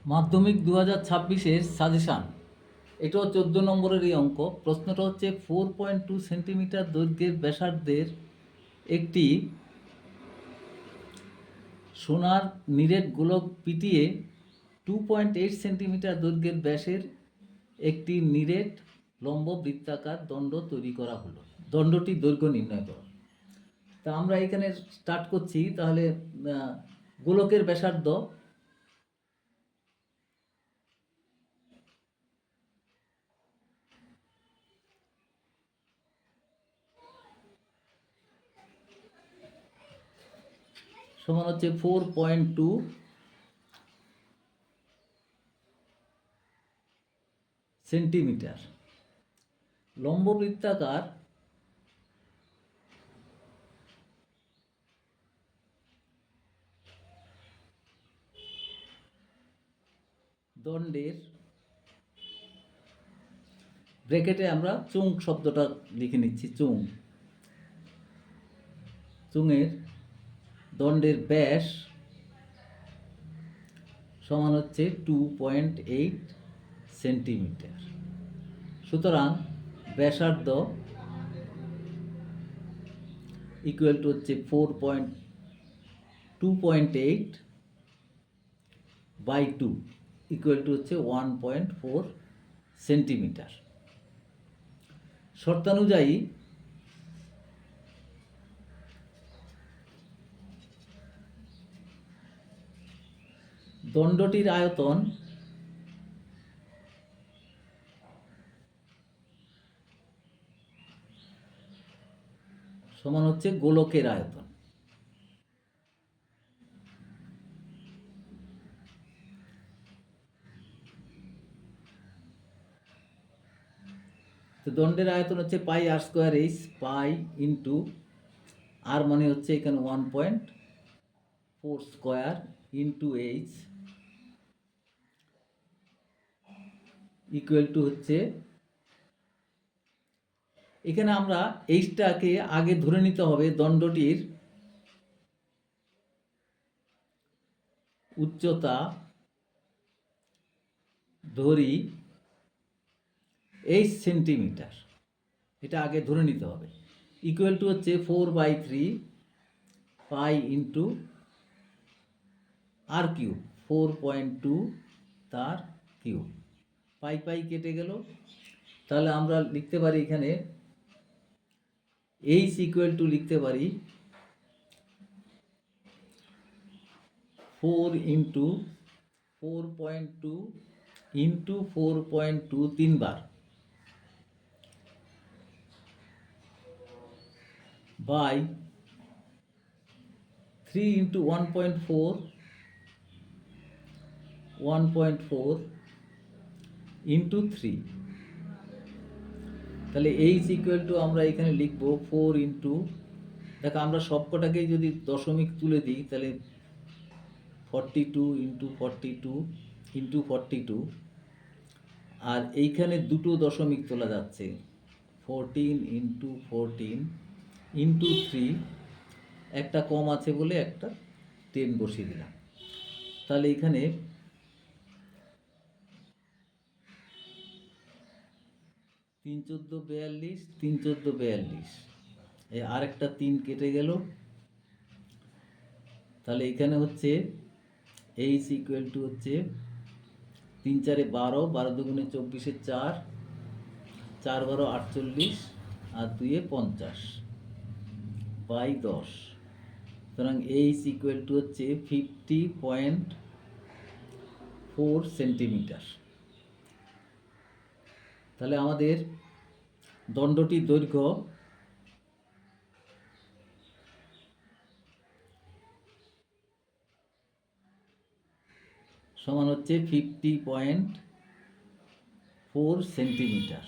মাধ্যমিক 2026-এর সাজেশান। এটাও 14 নম্বরেরই অঙ্ক। প্রশ্নটা হচ্ছে 4.2 সেন্টিমিটার দৈর্ঘ্যের ব্যাসার্ধের একটি সোনার নিরেট গোলক পিটিয়ে 2.8 সেন্টিমিটার দৈর্ঘ্যের ব্যাসের একটি নিরেট লম্ব বৃত্তাকার দণ্ড তৈরি করা হলো। দণ্ডটির দৈর্ঘ্য নির্ণয় করো। তা আমরা এখানে স্টার্ট করছি। তাহলে গোলকের ব্যাসার্ধ সমান হচ্ছে 4.2 সেন্টিমিটার। লম্ব বৃত্তাকার দণ্ডের ব্র্যাকেটে আমরা চুং শব্দটা লিখে নিচ্ছি। চুঙের দণ্ডের ব্যাস সমান হচ্ছে 2.8 সেন্টিমিটার। সুতরাং ব্যাসার্ধ ইকুয়াল টু হচ্ছে 2.8 বাই 2 ইকুয়াল টু হচ্ছে 1.4 সেন্টিমিটার। শর্তানুযায়ী দণ্ডটির আয়তন সমান হচ্ছে গোলকের আয়তন। তো দণ্ডের আয়তন হচ্ছে পাই আর স্কোয়ার এইচ, পাই ইন্টু আর মানে হচ্ছে এখানে 1.4 square into H equal to হচ্ছে, এখানে আমরা এইচটাকে আগে ধরে নিতে হবে দণ্ডটির উচ্চতা ধরি 8 সেন্টিমিটার, এটা আগে ধরে নিতে হবে। ইকুয়াল টু হচ্ছে 4/3 পাই ইন্টু আর কিউব, 4.2 তার কিউব। পাই পাই কেটে গেল। তাহলে আমরা লিখতে পারি এখানে এইচ ইকুয়াল টু লিখতে পারি 4 ইন্টু 4.2 ইন্টু 4.2 তিনবার বাই 3 ইন্টু 1.4 ইন্টু 3। তাহলে এইচ ইকুয়াল টু আমরা এখানে লিখবো 4 ইন্টু, দেখো আমরা সবকটাকেই যদি দশমিক তুলে দিই তাহলে 42 ইন্টু 42 ইন্টু 42, আর এইখানে দুটো দশমিক তোলা যাচ্ছে 14 ইন্টু 14 ইন্টু 3, একটা কম আছে বলে একটা 10 বসিয়ে দিলাম। তাহলে এখানে 3 14 42, 3 14 42, এই আরেকটা 3 কেটে গেল। তাহলে এখানে হচ্ছে এইচ ইকুয়াল টু হচ্ছে 3 4 12, 12 দুগুণে 24, 4 4 12 48 আর 2 50 বাই 10। সুতরাং এইচ ইকুয়াল টু হচ্ছে 50.4 সেন্টিমিটার। তাহলে আমাদের দণ্ডটির দৈর্ঘ্য সমান হচ্ছে 50.4 সেন্টিমিটার।